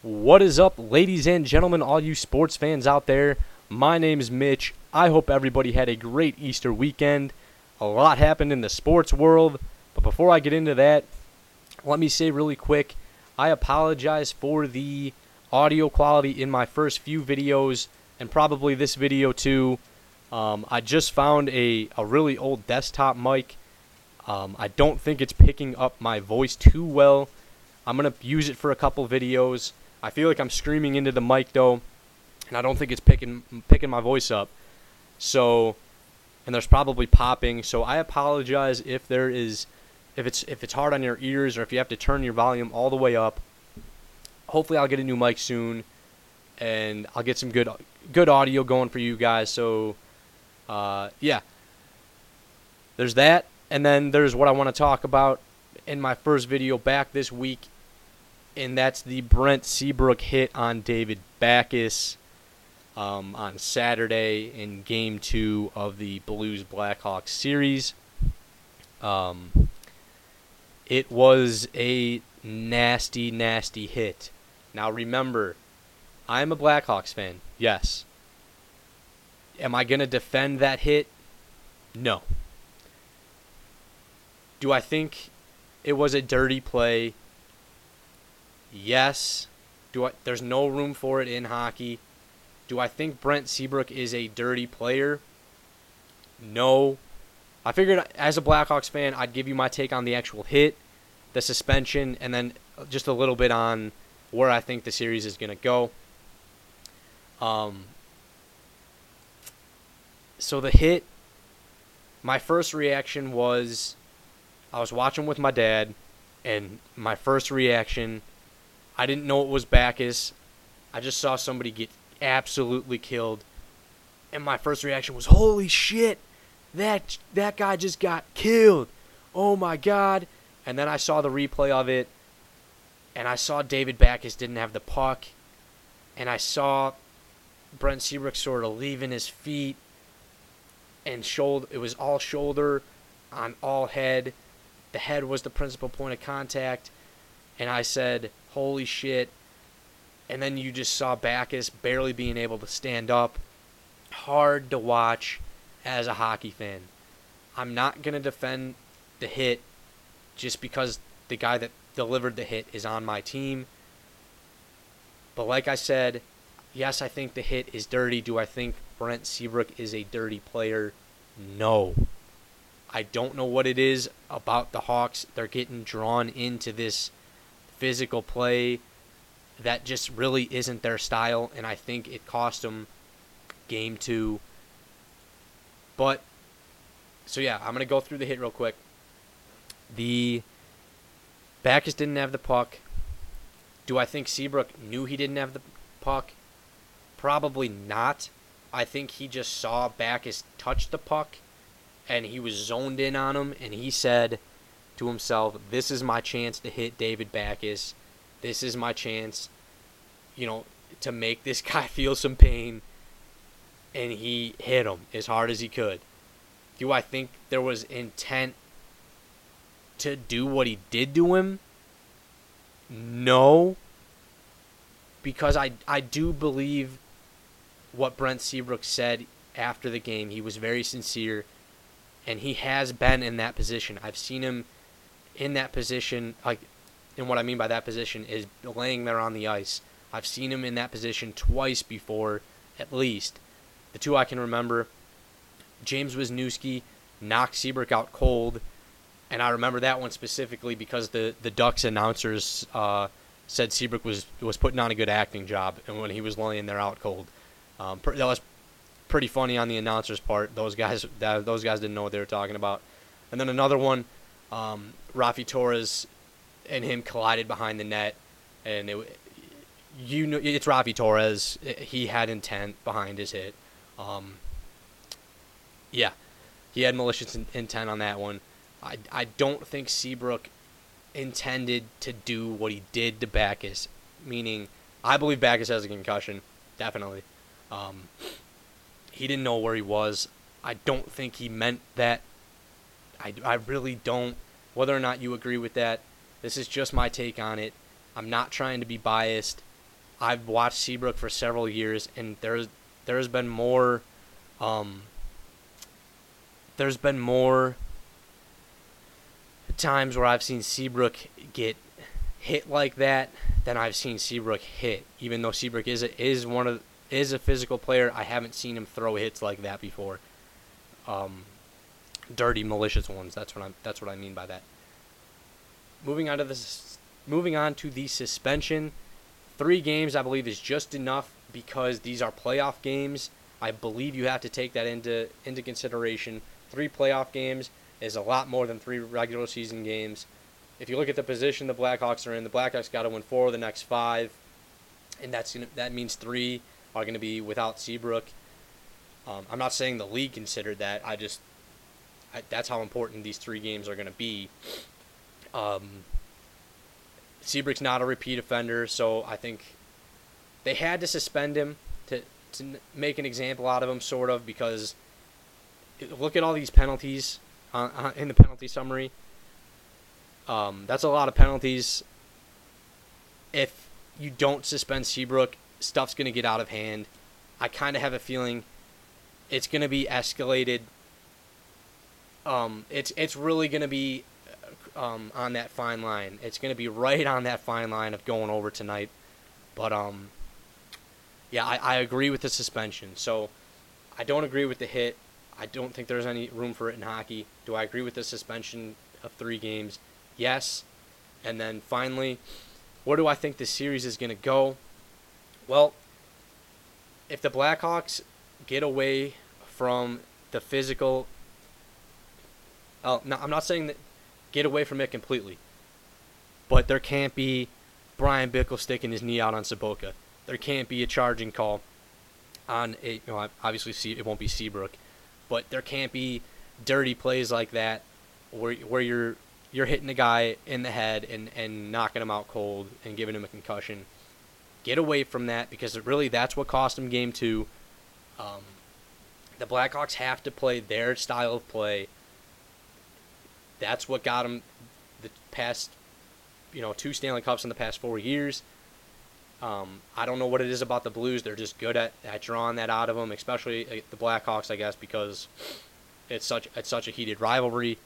What is up, ladies and gentlemen, all you sports fans out there? My name is Mitch. I hope everybody had a great Easter weekend. A lot happened in the sports world, but before I get into that, let me say really quick, I apologize for the audio quality in my first few videos, and probably this video too. I just found a really old desktop mic. I don't think it's picking up my voice too well. I'm going to use it for a couple videos. I feel like I'm screaming into the mic though, and I don't think it's picking my voice up. So, and there's probably popping. So I apologize if it's hard on your ears or if you have to turn your volume all the way up. Hopefully I'll get a new mic soon, and I'll get some good audio going for you guys. So, yeah, there's that, and then there's what I want to talk about in my first video back this week. And that's the Brent Seabrook hit on David Backes on Saturday in Game 2 of the Blues-Blackhawks series. It was a nasty, nasty hit. Now remember, I'm a Blackhawks fan, yes. Am I going to defend that hit? No. Do I think it was a dirty play? Yes. There's no room for it in hockey. Do I think Brent Seabrook is a dirty player? No. I figured as a Blackhawks fan, I'd give you my take on the actual hit, the suspension, and then just a little bit on where I think the series is going to go. So the hit, my first reaction was, I was watching with my dad, and my first reaction, I didn't know it was Backes. I just saw somebody get absolutely killed. And my first reaction was, holy shit, that guy just got killed. Oh my God. And then I saw the replay of it, and I saw David Backes didn't have the puck. And I saw Brent Seabrook sort of leaving his feet, and it was all shoulder on all head. The head was the principal point of contact. And I said, holy shit. And then you just saw Backes barely being able to stand up. Hard to watch as a hockey fan. I'm not going to defend the hit just because the guy that delivered the hit is on my team. But like I said, yes, I think the hit is dirty. Do I think Brent Seabrook is a dirty player? No. I don't know what it is about the Hawks. They're getting drawn into this physical play that just really isn't their style, and I think it cost them Game 2. But, so yeah, I'm going to go through the hit real quick. The Backes didn't have the puck. Do I think Seabrook knew he didn't have the puck? Probably not. I think he just saw Backes touch the puck, and he was zoned in on him, and he said to himself, this is my chance to hit David Backes. This is my chance, to make this guy feel some pain. And he hit him as hard as he could. Do I think there was intent to do what he did to him? No. Because I do believe what Brent Seabrook said after the game. He was very sincere, and he has been in that position. I've seen him in that position, and what I mean by that position is laying there on the ice. I've seen him in that position twice before, at least. The two I can remember, James Wisniewski knocked Seabrook out cold, and I remember that one specifically because the Ducks announcers said Seabrook was putting on a good acting job, and when he was laying there out cold. That was pretty funny on the announcers' part. Those guys didn't know what they were talking about. And then another one, Rafi Torres and him collided behind the net, and it's Rafi Torres. He had intent behind his hit. Yeah, he had malicious intent on that one. I don't think Seabrook intended to do what he did to Backes, meaning I believe Backes has a concussion, definitely. He didn't know where he was. I don't think he meant that. I really don't. Whether or not you agree with that, this is just my take on it. I'm not trying to be biased. I've watched Seabrook for several years, and there's been more there's been more times where I've seen Seabrook get hit like that than I've seen Seabrook hit. Even though Seabrook is a physical player, I haven't seen him throw hits like that before. Dirty, malicious ones. That's what I mean by that. Moving on to the suspension. 3 games, I believe, is just enough because these are playoff games. I believe you have to take that into consideration. 3 playoff games is a lot more than 3 regular season games. If you look at the position the Blackhawks are in, the Blackhawks got to win 4 of the next 5, and that means 3 are going to be without Seabrook. I'm not saying the league considered that. That's how important these 3 games are going to be. Seabrook's not a repeat offender, so I think they had to suspend him to make an example out of him, sort of, because look at all these penalties in the penalty summary. That's a lot of penalties. If you don't suspend Seabrook, stuff's going to get out of hand. I kind of have a feeling it's going to be escalated. It's really going to be on that fine line. It's going to be right on that fine line of going over tonight. But yeah, I agree with the suspension. So I don't agree with the hit. I don't think there's any room for it in hockey. Do I agree with the suspension of 3 games? Yes. And then finally, where do I think this series is going to go? Well, if the Blackhawks get away from the physical... no, I'm not saying that get away from it completely. But there can't be Brian Bickle sticking his knee out on Saboka. There can't be a charging call on obviously it won't be Seabrook, but there can't be dirty plays like that where you're hitting a guy in the head and knocking him out cold and giving him a concussion. Get away from that, because that's what cost him game 2. The Blackhawks have to play their style of play. That's what got him the past, 2 Stanley Cups in the past 4 years. I don't know what it is about the Blues. They're just good at drawing that out of them, especially the Blackhawks, I guess, because it's such a heated rivalry.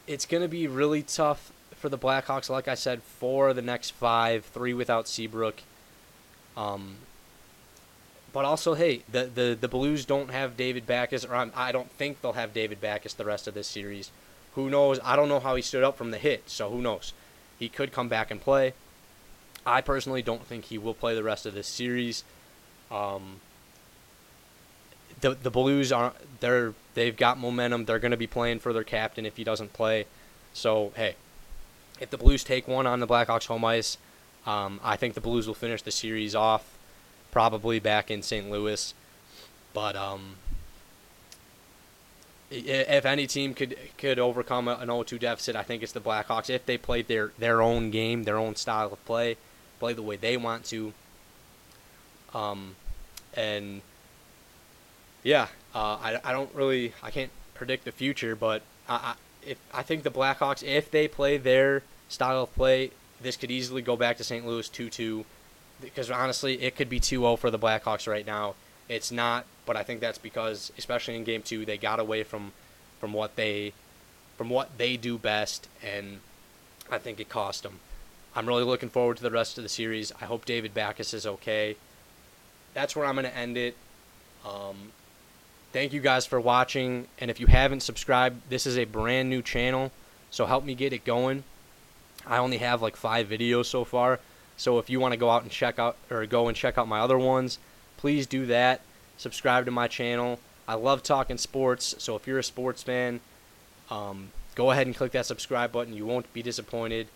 It's going to be really tough for the Blackhawks, like I said, 4 of the next 5, 3 without Seabrook. But also, hey, the Blues don't have David Backes, or I don't think they'll have David Backes the rest of this series. Who knows? I don't know how he stood up from the hit, so who knows? He could come back and play. I personally don't think he will play the rest of this series. The Blues they've got momentum. They're going to be playing for their captain if he doesn't play. So hey, if the Blues take one on the Blackhawks home ice, I think the Blues will finish the series off, probably back in St. Louis. But if any team could overcome an 0-2 deficit, I think it's the Blackhawks. If they play their own game, their own style of play the way they want to. And yeah, I can't predict the future, but I think the Blackhawks, if they play their style of play, this could easily go back to St. Louis 2-2, because honestly, it could be 2-0 for the Blackhawks right now. It's not, but I think that's because, especially in Game 2, they got away from what they do best, and I think it cost them. I'm really looking forward to the rest of the series. I hope David Backes is okay. That's where I'm going to end it. Thank you guys for watching, and if you haven't subscribed, this is a brand new channel, so help me get it going. I only have like 5 videos so far, so if you want to go and check out my other ones, please do that. Subscribe to my channel. I love talking sports, so if you're a sports fan, go ahead and click that subscribe button. You won't be disappointed.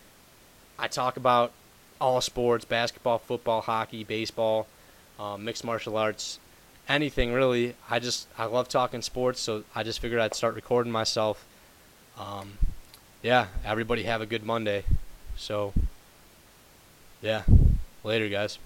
I talk about all sports: basketball, football, hockey, baseball, mixed martial arts, anything really. I love talking sports, so I just figured I'd start recording myself. Yeah, everybody have a good Monday. So, yeah, later guys.